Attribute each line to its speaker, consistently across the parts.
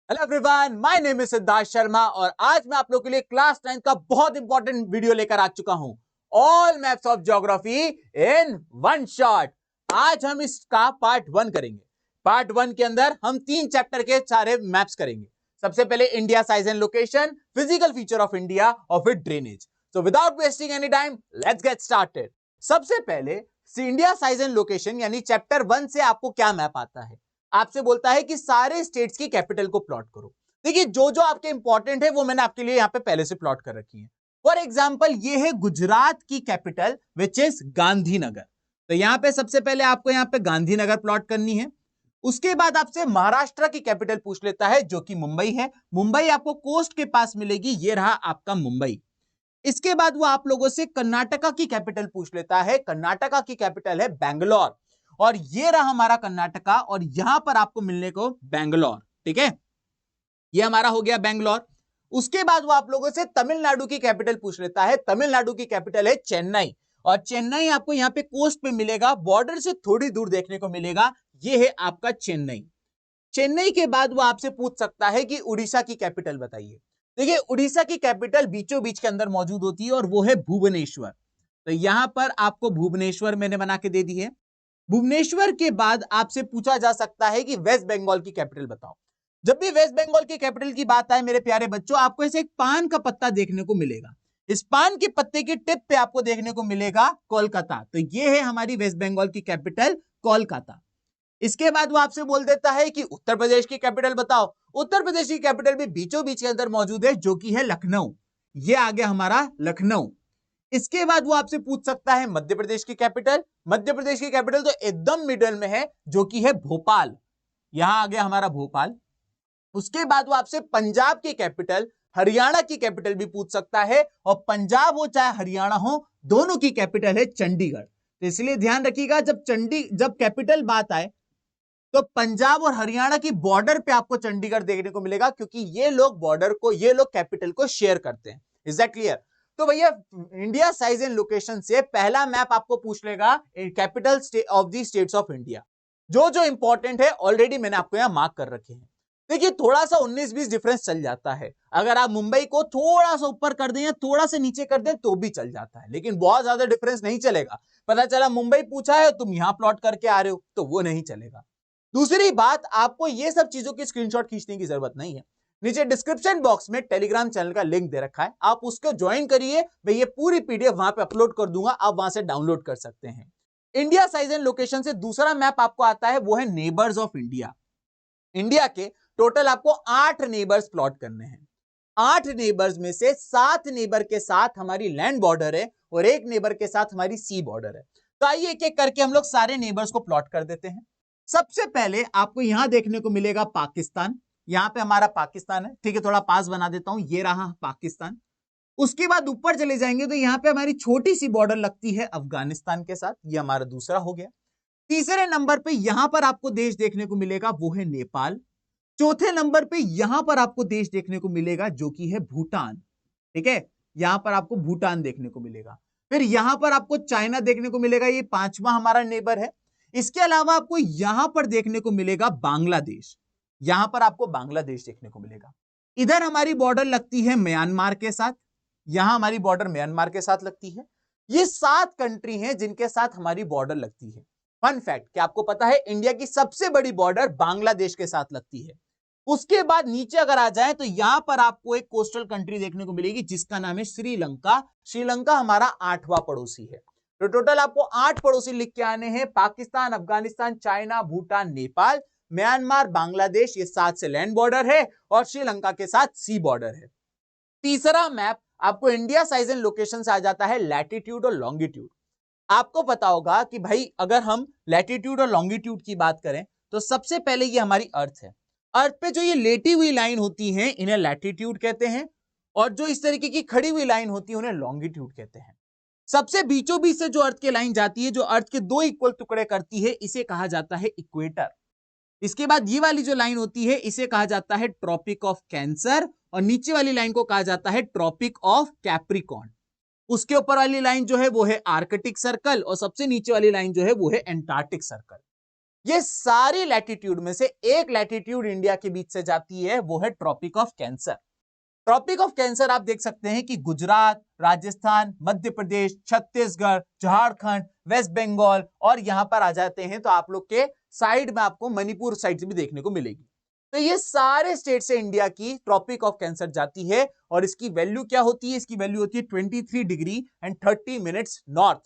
Speaker 1: Hello everyone, my name is Siddharth Sharma और आज मैं आप लोग के लिए क्लास 9 का बहुत इंपॉर्टेंट वीडियो लेकर आ चुका हूं। All maps of geography in one shot. आज हम इसका पार्ट 1 करेंगे। पार्ट 1 के अंदर हम 3 चैप्टर के सारे मैप्स करेंगे। सबसे पहले India size and location, physical feature of India और फिर drainage. So without wasting any time, let's get started. सबसे पहले इंडिया साइज एंड लोकेशन यानी चैप्टर 1 से आपको क्या मैप आता है? आपसे बोलता है कि सारे स्टेट्स की कैपिटल को प्लॉट करो। देखिए, जो जो आपके इंपॉर्टेंट है वो मैंने आपके लिए यहां पे पहले से प्लॉट कर रखी है। फॉर एग्जांपल, ये है गुजरात की कैपिटल विच इज गांधीनगर। तो यहां पे सबसे पहले आपको यहां पे गांधीनगर प्लॉट करनी है। उसके बाद आपसे महाराष्ट्र की कैपिटल पूछ लेता है जो कि मुंबई है। मुंबई आपको कोस्ट के पास मिलेगी, ये रहा आपका मुंबई। इसके बाद वो आप लोगों से कर्नाटका की कैपिटल पूछ लेता है। कर्नाटका की कैपिटल है बैंगलोर और ये रहा हमारा कर्नाटका और यहां पर आपको मिलने को बैंगलोर। ठीक है, ये हमारा हो गया बैंगलोर। उसके बाद वो आप लोगों से तमिलनाडु की कैपिटल पूछ लेता है। तमिलनाडु की कैपिटल है चेन्नई और चेन्नई आपको यहां पे कोस्ट पे मिलेगा, बॉर्डर से थोड़ी दूर देखने को मिलेगा। ये है आपका चेन्नई। चेन्नई के बाद वो आपसे पूछ सकता है कि उड़ीसा की कैपिटल बताइए। देखिए, उड़ीसा की कैपिटल बीचों बीच के अंदर मौजूद होती है और वो है भुवनेश्वर। तो यहां पर आपको भुवनेश्वर मैंने बना के दे दी है। भुवनेश्वर के बाद आपसे पूछा जा सकता है कि वेस्ट बंगाल की कैपिटल बताओ। जब भी वेस्ट बंगाल की कैपिटल की बात आए मेरे प्यारे बच्चों, आपको ऐसे एक पान का पत्ता देखने को मिलेगा। इस पान के पत्ते के टिप पे आपको देखने को मिलेगा कोलकाता। तो ये है हमारी वेस्ट बंगाल की कैपिटल कोलकाता। इसके बाद वो आपसे बोल देता है कि उत्तर प्रदेश की कैपिटल बताओ। उत्तर प्रदेश की कैपिटल भी बीचों बीच के अंदर मौजूद है जो कि है लखनऊ। ये आ गया हमारा लखनऊ। इसके बाद वो आपसे पूछ सकता है मध्य प्रदेश की कैपिटल। मध्य प्रदेश की कैपिटल तो एकदम मिडल में है जो कि है भोपाल। यहां आ गया हमारा भोपाल। उसके बाद वो आपसे पंजाब की कैपिटल, हरियाणा की कैपिटल भी पूछ सकता है और पंजाब हो चाहे हरियाणा हो, दोनों की कैपिटल है चंडीगढ़। तो इसलिए ध्यान रखिएगा, जब कैपिटल बात आए तो पंजाब और हरियाणा की बॉर्डर पे आपको चंडीगढ़ देखने को मिलेगा क्योंकि ये लोग कैपिटल को शेयर करते हैं। Is that clear? तो भैया, इंडिया साइज एंड लोकेशन से पहला मैप आपको पूछ लेगा capital of the states of India. जो जो इंपॉर्टेंट है ऑलरेडी मैंने आपको यहां मार्क कर रखे हैं। देखिए, थोड़ा सा 19-20 डिफरेंस चल जाता है। अगर आप मुंबई को थोड़ा सा ऊपर कर दें या थोड़ा सा नीचे कर दें तो भी चल जाता है, लेकिन बहुत ज्यादा डिफरेंस नहीं चलेगा। पता चला मुंबई पूछा है तुम यहां प्लॉट करके आ रहे हो तो वो नहीं चलेगा। दूसरी बात, आपको ये सब चीजों की स्क्रीनशॉट खींचने की जरूरत नहीं है। नीचे डिस्क्रिप्शन बॉक्स में टेलीग्राम चैनल का लिंक दे रखा है, आप उसको ज्वाइन करिए। मैं ये पूरी पीडीएफ वहां पे अपलोड कर दूंगा, आप वहां से डाउनलोड कर सकते हैं। इंडिया साइज एंड लोकेशन से दूसरा मैप आपको आता है, वो है नेबर्स ऑफ इंडिया। इंडिया के टोटल आपको 8 नेबर्स प्लॉट करने हैं। 8 नेबर्स में से 7 नेबर के साथ हमारी लैंड बॉर्डर है और 1 नेबर के साथ हमारी सी बॉर्डर है। तो आइए एक एक करके हम लोग सारे नेबर्स को प्लॉट कर देते हैं। सबसे पहले आपको यहां देखने को मिलेगा पाकिस्तान। यहां पे हमारा पाकिस्तान है, ठीक है, थोड़ा पास बना देता हूं, ये रहा पाकिस्तान। उसके बाद ऊपर चले जाएंगे तो यहां पे हमारी छोटी सी बॉर्डर लगती है अफगानिस्तान के साथ, ये हमारा दूसरा हो गया। तीसरे नंबर पे यहां पर आपको देश देखने को मिलेगा, वो है नेपाल। चौथे नंबर पे यहां पर आपको देश देखने को मिलेगा जो कि है भूटान। ठीक है, यहां पर आपको भूटान देखने को मिलेगा। फिर यहां पर आपको चाइना देखने को मिलेगा, ये 5वां हमारा नेबर है। इसके अलावा आपको यहां पर देखने को मिलेगा बांग्लादेश। यहां पर आपको बांग्लादेश देखने को मिलेगा। इधर हमारी बॉर्डर लगती है म्यांमार के साथ, यहां हमारी बॉर्डर म्यांमार के साथ लगती है। ये 7 कंट्री हैं जिनके साथ हमारी बॉर्डर लगती है। फन फैक्ट, क्या आपको पता है इंडिया की सबसे बड़ी बॉर्डर बांग्लादेश के साथ लगती है। उसके बाद नीचे अगर आ जाए तो यहां पर आपको एक कोस्टल कंट्री देखने को मिलेगी जिसका नाम है श्रीलंका। श्रीलंका हमारा 8वां पड़ोसी है। तो टोटल आपको 8 पड़ोसी लिख के आने हैं, पाकिस्तान, अफगानिस्तान, चाइना, भूटान, नेपाल, म्यांमार, बांग्लादेश, ये 7 से लैंड बॉर्डर है और श्रीलंका के साथ सी बॉर्डर है। तीसरा मैप आपको इंडिया साइज एंड लोकेशन से आ जाता है लैटिट्यूड और लॉन्गिट्यूड। आपको पता होगा कि भाई अगर हम लैटिट्यूड और लॉन्गिट्यूड की बात करें तो सबसे पहले ये हमारी अर्थ है। अर्थ पे जो ये लेटी हुई लाइन होती है इन्हें लैटिट्यूड कहते हैं और जो इस तरीके की खड़ी हुई लाइन होती है उन्हें लॉन्गिट्यूड कहते हैं। सबसे बीचों बीच से जो अर्थ की लाइन जाती है, जो अर्थ के 2 इक्वल टुकड़े करती है, इसे कहा जाता है इक्वेटर। इसके बाद ये वाली जो लाइन होती है इसे कहा जाता है ट्रॉपिक ऑफ कैंसर और नीचे वाली लाइन को कहा जाता है ट्रॉपिक ऑफ कैप्रिकॉर्न। उसके ऊपर वाली लाइन जो है वो है आर्कटिक सर्कल और सबसे नीचे वाली लाइन जो है वो है एंटार्क्टिक सर्कल। ये सारी लैटिट्यूड में से एक लैटिट्यूड इंडिया के बीच से जाती है, वो है Tropic of Cancer. Tropic of Cancer आप देख सकते हैं कि गुजरात, राजस्थान, मध्य प्रदेश, छत्तीसगढ़, झारखंड, वेस्ट बंगाल और यहां पर आ जाते हैं तो आप लोग के साइड में आपको मणिपुर साइड से भी देखने को मिलेगी। तो ये सारे स्टेट से इंडिया की ट्रॉपिक ऑफ कैंसर जाती है और इसकी वैल्यू क्या होती है? इसकी वैल्यू होती है 23 degree and 30 minutes north.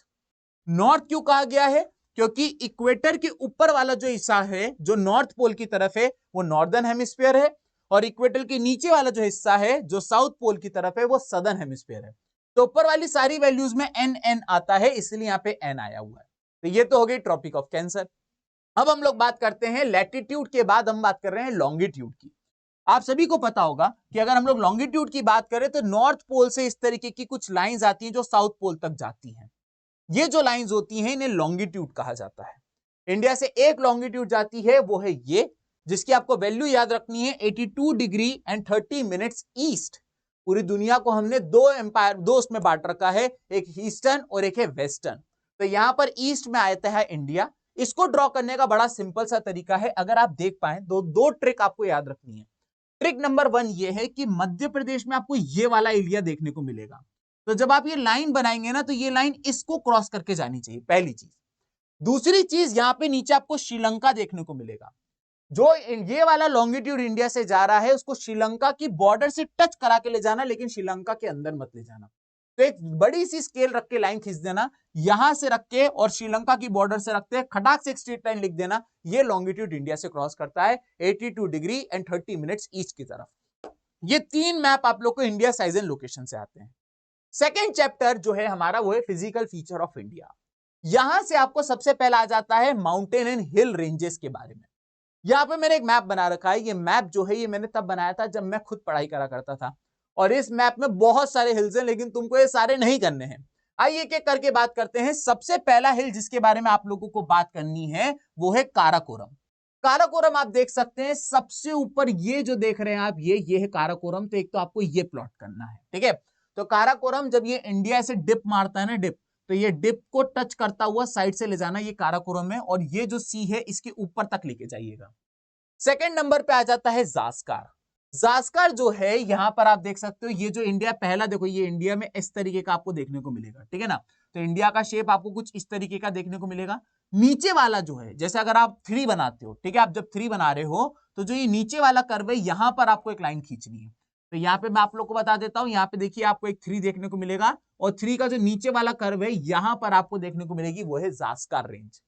Speaker 1: North क्यों कहा गया है? क्योंकि इक्वेटर के ऊपर वाला जो हिस्सा है जो नॉर्थ पोल की तरफ है वो नॉर्दर्न हेमिस्फीयर है और इक्वेटर के नीचे वाला जो हिस्सा है जो साउथ पोल की तरफ है वो सदर्न हेमिस्फीयर है। तो ऊपर वाली सारी वैल्यूज में एन एन आता है, इसलिए यहां पे एन आया हुआ है। तो ये तो हो गई ट्रॉपिक ऑफ कैंसर। अब हम लोग बात करते हैं लैटिट्यूड के बाद हम बात कर रहे हैं लॉन्गिट्यूड की। आप सभी को पता होगा कि अगर हम लोग लॉन्गिट्यूड की बात करें तो नॉर्थ पोल से इस तरीके की कुछ लाइंस आती हैं जो साउथ पोल तक जाती हैं। ये जो लाइंस होती हैं इन्हें लॉन्गिट्यूड कहा जाता है। इंडिया से एक लॉन्गिट्यूड जाती है वो है ये, जिसकी आपको वैल्यू याद रखनी है 82 डिग्री एंड 30 मिनट्स ईस्ट। पूरी दुनिया को हमने दो उसमें बांट रखा है, एक ईस्टर्न और एक है वेस्टर्न। तो यहां पर ईस्ट में आता है इंडिया। इसको ड्रॉ करने का बड़ा सिंपल सा तरीका है, अगर आप देख पाए दो ट्रिक आपको याद रखनी है। ट्रिक नंबर 1 ये है कि मध्य प्रदेश में आपको ये वाला एरिया देखने को मिलेगा। तो जब आप ये लाइन बनाएंगे ना तो ये लाइन इसको क्रॉस करके जानी चाहिए, पहली चीज। दूसरी चीज, यहां पे नीचे आपको श्रीलंका देखने को मिलेगा। जो ये वाला लॉन्गिट्यूड इंडिया से जा रहा है उसको श्रीलंका की बॉर्डर से टच करा के ले जाना, लेकिन श्रीलंका के अंदर मत ले जाना। तो एक बड़ी सी स्केल रख के लाइन खींच देना, यहां से रख के और श्रीलंका की बॉर्डर से रखते खटाक से एक स्ट्रेट लाइन लिख देना। ये लॉन्गिट्यूड इंडिया से क्रॉस करता है 82 डिग्री एंड 30 मिनट्स ईस्ट की तरफ। ये 3 मैप आप लोग को इंडिया साइज एंड लोकेशन से आते हैं। सेकेंड चैप्टर जो है हमारा वो है फिजिकल फीचर ऑफ इंडिया। यहां से आपको सबसे पहला आ जाता है माउंटेन एंड हिल रेंजेस के बारे में। यहां पे मैंने एक मैप बना रखा है। ये मैप जो है ये मैंने तब बनाया था जब मैं खुद पढ़ाई करा करता था, और इस मैप में बहुत सारे हिल्स हैं लेकिन तुमको ये सारे नहीं करने हैं। आइए एक एक करके बात करते हैं। सबसे पहला हिल जिसके बारे में आप लोगों को बात करनी है वो है काराकोरम। काराकोरम आप देख सकते हैं सबसे ऊपर, ये जो देख रहे हैं आप, ये है काराकोरम। तो एक तो आपको ये प्लॉट करना है, ठीक है। तो काराकोरम जब ये इंडिया से डिप मारता है ना, डिप, तो ये डिप को टच करता हुआ साइड से ले जाना, ये काराकोरम है, और ये जो सी है इसके ऊपर तक लेके जाइएगा। सेकंड नंबर पे आ जाता है जास्कार। जास्कर जो है यहां पर आप देख सकते हो, ये जो इंडिया पहला, देखो ये इंडिया में इस तरीके का आपको देखने को मिलेगा, ठीक है ना। तो इंडिया का शेप आपको कुछ इस तरीके का देखने को मिलेगा। नीचे वाला जो है, जैसे अगर आप 3 बनाते हो, ठीक है, आप जब 3 बना रहे हो तो जो ये नीचे वाला कर्व है यहां पर आपको एक लाइन खींचनी है। तो यहाँ पे मैं आप लोग को बता देता हूं, यहाँ पे देखिए आपको एक 3 देखने को मिलेगा, और 3 का जो नीचे वाला कर्व है यहां पर आपको देखने को मिलेगी, वो है जास्कर रेंज।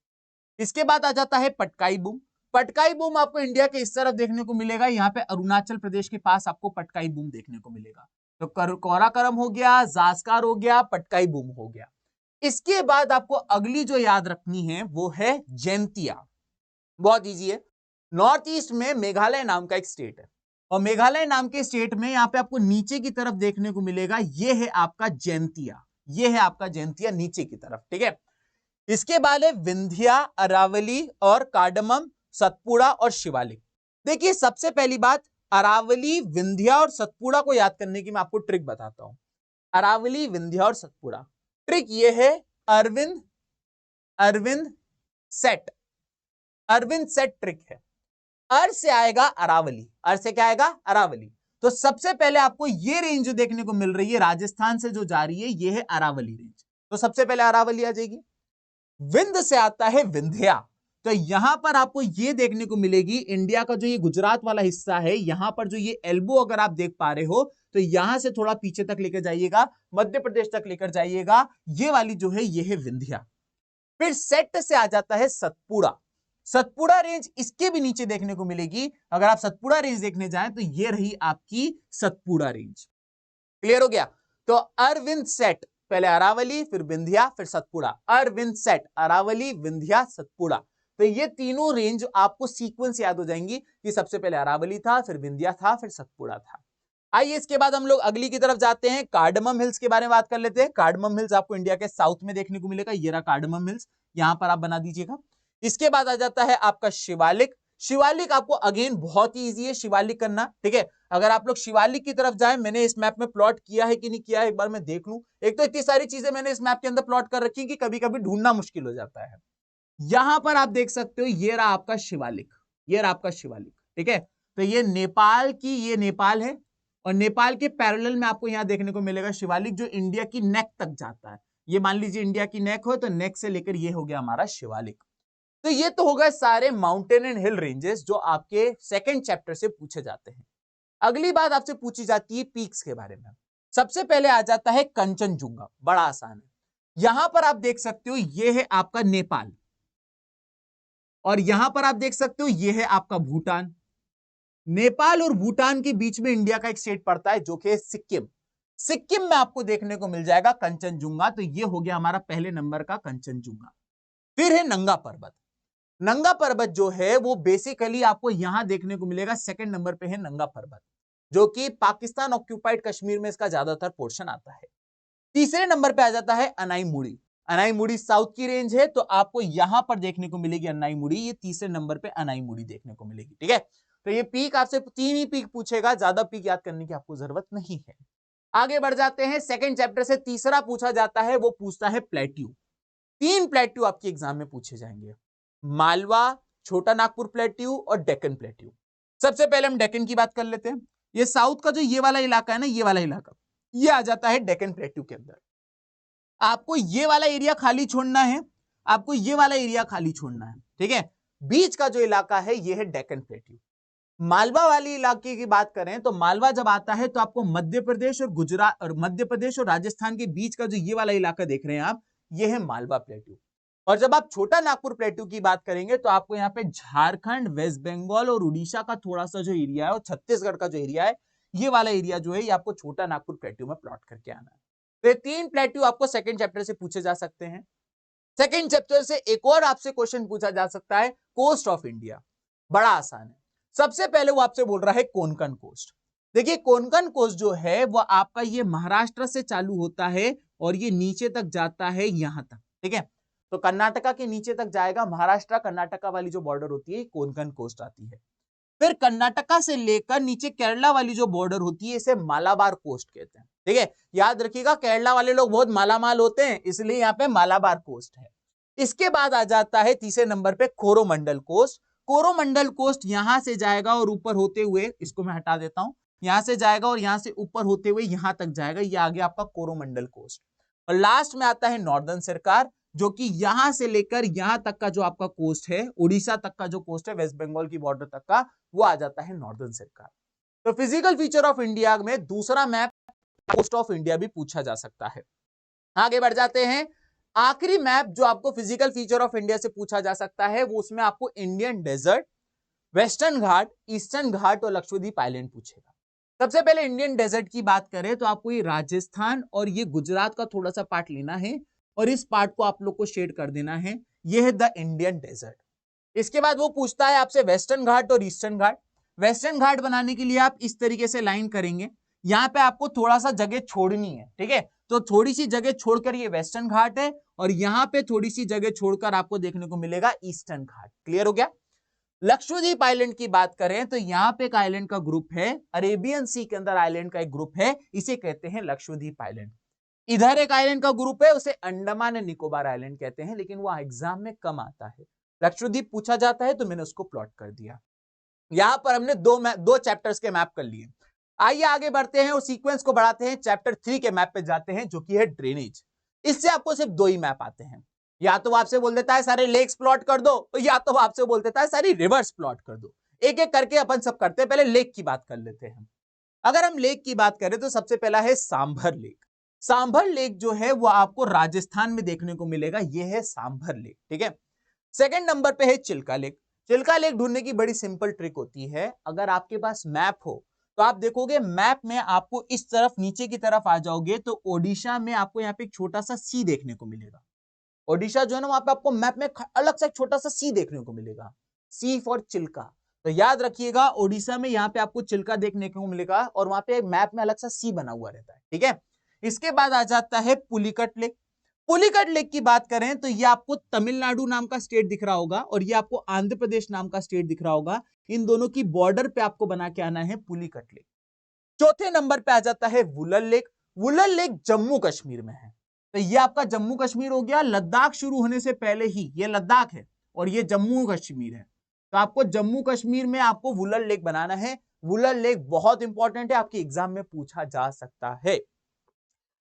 Speaker 1: इसके बाद आ जाता है पटकाई बूम। पटकाई बूम आपको इंडिया के इस तरफ देखने को मिलेगा, यहाँ पे अरुणाचल प्रदेश के पास आपको पटकाई बूम देखने को मिलेगा। तो काराकोरम हो गया, जास्कर हो गया, पटकाई बूम हो गया। इसके बाद आपको अगली जो याद रखनी है वो है जैंतिया। बहुत इजी है। नॉर्थ ईस्ट में मेघालय नाम का एक स्टेट है, और मेघालय नाम के स्टेट में यहाँ पे आपको नीचे की तरफ देखने को मिलेगा, ये है आपका जैंतिया। ये है आपका जैंतिया नीचे की तरफ, ठीक है। इसके बाद है विंध्या, अरावली और कार्डमम, सतपुड़ा और शिवालिक। देखिए सबसे पहली बात, अरावली, विंध्या और सतपुड़ा को याद करने की मैं आपको ट्रिक बताता हूं। अरावली, विंध्या और सतपुड़ा, ट्रिक ये है Arvind Arvind set. Arvind set trick है। अर से आएगा अरावली, अर से क्या आएगा? अरावली। तो सबसे पहले आपको ये रेंज जो देखने को मिल रही है राजस्थान से जो जा रही है, ये है अरावली रेंज। तो सबसे पहले अरावली आ जाएगी। विंध्य से आता है विंध्या। तो यहां पर आपको ये देखने को मिलेगी, इंडिया का जो ये गुजरात वाला हिस्सा है, यहां पर जो ये एल्बो अगर आप देख पा रहे हो, तो यहां से थोड़ा पीछे तक लेकर जाइएगा, मध्य प्रदेश तक लेकर जाइएगा, ये वाली जो है ये है विंध्या। फिर सेट से आ जाता है सतपुड़ा। सतपुड़ा रेंज इसके भी नीचे देखने को मिलेगी। अगर आप सतपुड़ा रेंज देखने जाएं तो ये रही आपकी सतपुड़ा रेंज। क्लियर हो गया? तो अरविंद सेट, पहले अरावली, फिर विंध्या, फिर सतपुड़ा। अरविंद सेट, अरावली, विंध्या, सतपुड़ा। तो ये तीनों रेंज आपको सीक्वेंस याद हो जाएंगी कि सबसे पहले अरावली था, फिर विंध्या था, फिर सतपुड़ा था। आइए इसके बाद हम लोग अगली की तरफ जाते हैं, कार्डमम हिल्स के बारे में बात कर लेते हैं। कार्डमम हिल्स आपको इंडिया के साउथ में देखने को मिलेगा, ये रहा कार्डमम हिल्स, यहां पर आप बना दीजिएगा। इसके बाद आ जाता है आपका शिवालिक। शिवालिक आपको अगेन बहुत ही ईजी है शिवालिक करना, ठीक है। अगर आप लोग शिवालिक की तरफ जाएं, मैंने इस मैप में प्लॉट किया है कि नहीं किया है, एक बार मैं देख लूं। एक तो इतनी सारी चीजें मैंने इस मैप के अंदर प्लॉट कर रखी है कि कभी कभी ढूंढना मुश्किल हो जाता है। यहां पर आप देख सकते हो ये रहा आपका शिवालिक, ये रहा आपका शिवालिक, ठीक है। तो ये नेपाल की, ये नेपाल है और नेपाल के पैरेलल में आपको यहां देखने को मिलेगा शिवालिक, जो इंडिया की नेक तक जाता है। ये मान लीजिए इंडिया की नेक हो तो नेक से लेकर ये हो गया हमारा शिवालिक। तो ये तो हो गए सारे माउंटेन एंड हिल रेंजेस जो आपके सेकंड चैप्टर से पूछे जाते हैं। अगली बात आपसे पूछी जाती है पीक्स के बारे में। सबसे पहले आ जाता है कंचनजुंगा, बड़ा आसान है। यहां पर आप देख सकते हो ये है आपका नेपाल और यहां पर आप देख सकते हो ये है आपका भूटान। नेपाल और भूटान के बीच में इंडिया का एक स्टेट पड़ता है जो कि है सिक्किम। सिक्किम में आपको देखने को मिल जाएगा कंचनजुंगा। तो ये हो गया हमारा पहले नंबर का कंचनजुंगा। फिर है नंगा पर्वत। नंगा पर्वत जो है वो बेसिकली आपको यहां देखने को मिलेगा, सेकंड नंबर पे है नंगा पर्वत, जो कि पाकिस्तान ऑक्यूपाइड कश्मीर में इसका ज्यादातर पोर्शन आता है। तीसरे नंबर पे आ जाता है अनाईमुड़ी। अनाईमुड़ी साउथ की रेंज है, तो आपको यहां पर देखने को मिलेगी अनाईमुड़ी। ये तीसरे नंबर पे अनाईमुड़ी देखने को मिलेगी, ठीक है। तो ये पीक आपसे 3 ही पीक पूछेगा, ज्यादा पीक याद करने की आपको जरूरत नहीं है। आगे बढ़ जाते हैं, सेकंड चैप्टर से तीसरा पूछा जाता है, वो पूछता है प्लेट्यू। 3 प्लेट्यू आपके एग्जाम में पूछे जाएंगे, मालवा, छोटा नागपुर प्लेट्यू और डेक्कन प्लेट्यू। सबसे पहले हम डेक्कन की बात कर लेते हैं। ये साउथ का जो ये वाला इलाका है ना, ये वाला इलाका, ये आ जाता है डेक्कन प्लेट्यू के अंदर। आपको ये वाला एरिया खाली छोड़ना है, आपको ये वाला एरिया खाली छोड़ना है, ठीक है। बीच का जो इलाका है ये है डेक्कन प्लेट्यू। मालवा वाली इलाके की बात करें तो मालवा जब आता है तो आपको मध्य प्रदेश और गुजरात और मध्य प्रदेश और राजस्थान के बीच का जो ये वाला इलाका देख रहे हैं आप, ये है मालवा प्लेट्यू। और जब आप छोटा नागपुर प्लेट्यू की बात करेंगे तो आपको यहाँ पे झारखंड, वेस्ट बंगाल और उड़ीसा का थोड़ा सा जो एरिया है और छत्तीसगढ़ का जो एरिया है, ये वाला एरिया जो है ये आपको छोटा नागपुर प्लेट्यू में प्लॉट करके आना है। तो ये 3 प्लेट्यू आपको सेकंड चैप्टर से पूछे जा सकते हैं। सेकंड चैप्टर से एक और आपसे क्वेश्चन पूछा जा सकता है, कोस्ट ऑफ इंडिया। बड़ा आसान है। सबसे पहले वो आपसे बोल रहा है कोंकण कोस्ट। देखिए कोंकण कोस्ट जो है वो आपका ये महाराष्ट्र से चालू होता है और ये नीचे तक जाता है यहां तक, ठीक है। तो कर्नाटका के नीचे तक जाएगा, महाराष्ट्र कर्नाटका वाली जो बॉर्डर होती है कोंकण कोस्ट आती है। फिर कर्नाटका से लेकर नीचे केरला वाली जो बॉर्डर होती है इसे मालाबार कोस्ट कहते हैं, ठीक है। याद रखिएगा केरला वाले लोग बहुत मालामाल होते हैं, इसलिए यहाँ पे मालाबार कोस्ट है। इसके बाद आ जाता है तीसरे नंबर पे कोरोमंडल कोस्ट। कोरोमंडल कोस्ट यहां से जाएगा और ऊपर होते हुए, इसको मैं हटा देता हूं, यहां से जाएगा और यहां से ऊपर होते हुए यहां तक जाएगा, ये आ गया आपका कोरोमंडल कोस्ट। और लास्ट में आता है नॉर्दर्न सरकार, जो कि यहां से लेकर यहां तक का जो आपका कोस्ट है, उड़ीसा तक का जो कोस्ट है, वेस्ट बंगाल की बॉर्डर तक का, वो आ जाता है नॉर्दर्न सरकार। तो फिजिकल फीचर ऑफ इंडिया में दूसरा मैप कोस्ट ऑफ इंडिया भी पूछा जा सकता है। आगे बढ़ जाते हैं, आखिरी मैप जो आपको फिजिकल फीचर ऑफ इंडिया से पूछा जा सकता है, वो उसमें आपको इंडियन डेजर्ट, वेस्टर्न घाट, ईस्टर्न घाट और लक्षद्वीप आइलैंड पूछेगा। सबसे पहले इंडियन डेजर्ट की बात करें तो आपको ये राजस्थान और ये गुजरात का थोड़ा सा पार्ट लेना है और इस पार्ट को आप लोग को शेड कर देना है, ये है द इंडियन डेजर्ट। इसके बाद वो पूछता है आपसे वेस्टर्न घाट और ईस्टर्न घाट। वेस्टर्न घाट बनाने के लिए आप इस तरीके से लाइन करेंगे, यहां पे आपको थोड़ा सा जगह छोड़नी है, ठीक है। तो थोड़ी सी जगह छोड़कर ये वेस्टर्न घाट है और यहां पे थोड़ी सी जगह छोड़कर आपको देखने को मिलेगा ईस्टर्न घाट। क्लियर हो गया। लक्षद्वीप आइलैंड की बात करें तो यहां पे एक आइलैंड का ग्रुप है, अरेबियन सी के अंदर आइलैंड का एक ग्रुप है, इसे कहते हैं लक्षद्वीप आइलैंड। इधर एक आइलैंड का ग्रुप है, उसे अंडमान एंड निकोबार आइलैंड कहते हैं, लेकिन वो एग्जाम में कम आता है। लक्षद्वीप पूछा जाता है तो मैंने उसको प्लॉट कर दिया। यहां पर हमने दो चैप्टर्स के मैप कर लिए। आइए आगे बढ़ते हैं और सीक्वेंस को बढ़ाते हैं, चैप्टर 3 के मैप पे जाते हैं जो कि है ड्रेनेज। इससे आपको सिर्फ 2 ही मैप आते हैं, या तो वो आपसे बोल देता है सारे लेक्स प्लॉट कर दो, या तो वो आपसे बोल देता है सारी रिवर्स प्लॉट कर दो। एक एक करके अपन सब करते हैं। पहले लेक की बात कर लेते हैं। अगर हम लेक की बात करें तो सबसे पहला है सांभर लेक। सांभर लेक जो है वो आपको राजस्थान में देखने को मिलेगा, ये है सांभर लेक, ठीक है। सेकंड नंबर पे है चिल्का लेक। चिल्का लेक ढूंढने की बड़ी सिंपल ट्रिक होती है, अगर आपके पास मैप हो तो आप देखोगे मैप में आपको इस तरफ नीचे की तरफ आ जाओगे तो ओडिशा में आपको यहाँ पे एक छोटा सा सी देखने को मिलेगा। ओडिशा जो है ना वहां पे आपको मैप में अलग से एक छोटा सा सी देखने को मिलेगा, सी फॉर चिल्का। तो याद रखिएगा ओडिशा में यहाँ पे आपको चिल्का देखने को मिलेगा और वहां पे मैप में अलग सा सी बना हुआ रहता है, ठीक है। इसके बाद आ जाता है पुलिकट लेक। पुलिकट लेक की बात करें तो ये आपको तमिलनाडु नाम का स्टेट दिख रहा होगा और ये आपको आंध्र प्रदेश नाम का स्टेट दिख रहा होगा। इन दोनों की बॉर्डर पे आपको बना के आना है पुलिकट लेक। चौथे नंबर पे आ जाता है वुलर लेक। वुलर लेक जम्मू कश्मीर में है। तो ये आपका जम्मू कश्मीर हो गया। लद्दाख शुरू होने से पहले ही ये लद्दाख है और ये जम्मू कश्मीर है। तो आपको जम्मू कश्मीर में आपको वुलर लेक बनाना है। वुलर लेक बहुत इंपॉर्टेंट है, आपके एग्जाम में पूछा जा सकता है।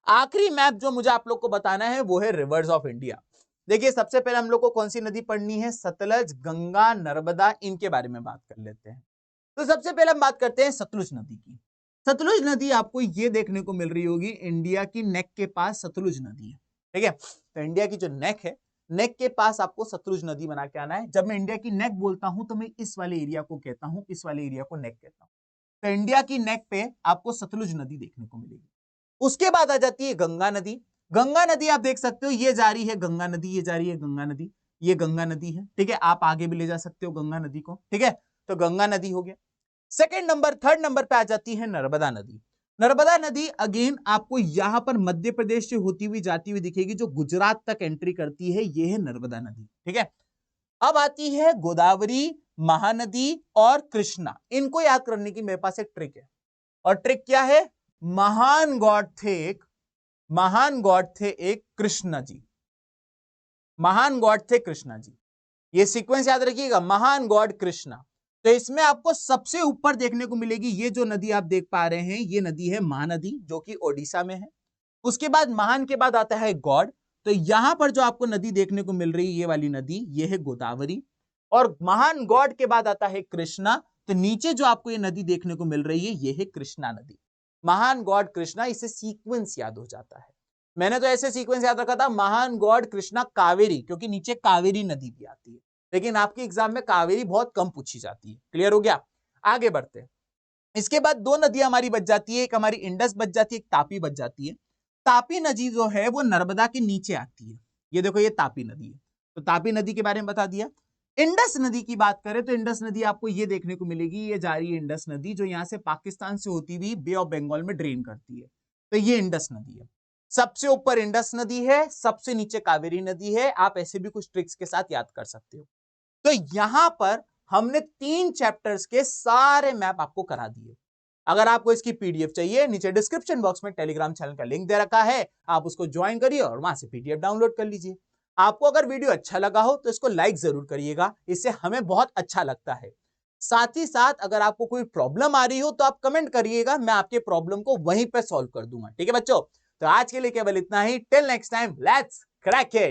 Speaker 1: आखिरी मैप जो मुझे आप लोग को बताना है वो है रिवर्स ऑफ इंडिया। देखिए सबसे पहले हम लोग को कौन सी नदी पढ़नी है, सतलज, गंगा, नर्मदा, इनके बारे में बात कर लेते हैं। तो सबसे पहले हम बात करते हैं सतलुज नदी की। सतलुज नदी आपको ये देखने को मिल रही होगी, इंडिया की नेक के पास सतलुज नदी है, ठीक है। तो इंडिया की जो नेक है, नेक के पास आपको सतलुज नदी बना के आना है। जब मैं इंडिया की नेक बोलता हूं तो मैं इस वाले एरिया को कहता हूं, इस वाले एरिया को नेक कहता हूं। तो इंडिया की नेक पे आपको सतलुज नदी देखने को मिलेगी। उसके बाद आ जाती है गंगा नदी। गंगा नदी आप देख सकते हो, ये जा रही है गंगा नदी, ये जा रही है गंगा नदी, ये गंगा नदी है, ठीक है। आप आगे भी ले जा सकते हो गंगा नदी को, ठीक है। तो गंगा नदी हो गया। थर्ड नंबर पे आ जाती है नर्मदा नदी। नर्मदा नदी अगेन आपको यहां पर मध्य प्रदेश से होती हुई जाती हुई दिखेगी, जो गुजरात तक एंट्री करती है, ये है नर्मदा नदी, ठीक है। अब आती है गोदावरी, महानदी और कृष्णा। इनको याद करने की मेरे पास एक ट्रिक है, और ट्रिक क्या है, महान गॉड थे एक कृष्णा जी, महान गॉड थे कृष्णा जी। ये सीक्वेंस याद रखिएगा, महान गॉड कृष्णा। तो इसमें आपको सबसे ऊपर देखने को मिलेगी, ये जो नदी आप देख पा रहे हैं, ये नदी है महानदी, जो कि ओडिशा में है। उसके बाद महान के बाद आता है गॉड। तो यहां पर जो आपको नदी देखने को मिल रही है, ये वाली नदी, ये है गोदावरी। और महान गॉड के बाद आता है कृष्णा। तो नीचे जो आपको ये नदी देखने को मिल रही है, ये है कृष्णा नदी। महान गॉड कृष्णा, इसे सीक्वेंस याद हो जाता है। मैंने तो ऐसे सीक्वेंस याद रखा था, महान गॉड कृष्णा कावेरी, क्योंकि नीचे कावेरी नदी भी आती है। लेकिन आपके एग्जाम में कावेरी बहुत कम पूछी जाती है। क्लियर हो गया, आगे बढ़ते हैं। इसके बाद दो नदियां हमारी बच जाती है, एक हमारी इंडस बच जाती है, एक तापी बच जाती है। तापी नदी जो है वो नर्मदा के नीचे आती है। ये देखो, ये तापी नदी है। तो तापी नदी के बारे में बता दिया। इंडस नदी की बात करें तो इंडस नदी आपको ये देखने को मिलेगी, ये जा रही है इंडस नदी, जो यहां से पाकिस्तान से होती हुई बे ऑफ बंगाल में ड्रेन करती है। तो ये इंडस नदी है। सबसे ऊपर इंडस नदी है, सबसे नीचे कावेरी नदी है। आप ऐसे भी कुछ ट्रिक्स के साथ याद कर सकते हो। तो यहां पर हमने 3 चैप्टर्स के सारे मैप आपको करा दिए। अगर आपको इसकी पीडीएफ चाहिए, नीचे डिस्क्रिप्शन बॉक्स में टेलीग्राम चैनल का लिंक दे रखा है, आप उसको ज्वाइन करिए और वहां से पीडीएफ डाउनलोड कर लीजिए। आपको अगर वीडियो अच्छा लगा हो तो इसको लाइक जरूर करिएगा, इससे हमें बहुत अच्छा लगता है। साथ ही साथ अगर आपको कोई प्रॉब्लम आ रही हो तो आप कमेंट करिएगा, मैं आपके प्रॉब्लम को वहीं पे सॉल्व कर दूंगा, ठीक है बच्चों। तो आज के लिए केवल इतना ही, till next time, let's crack it.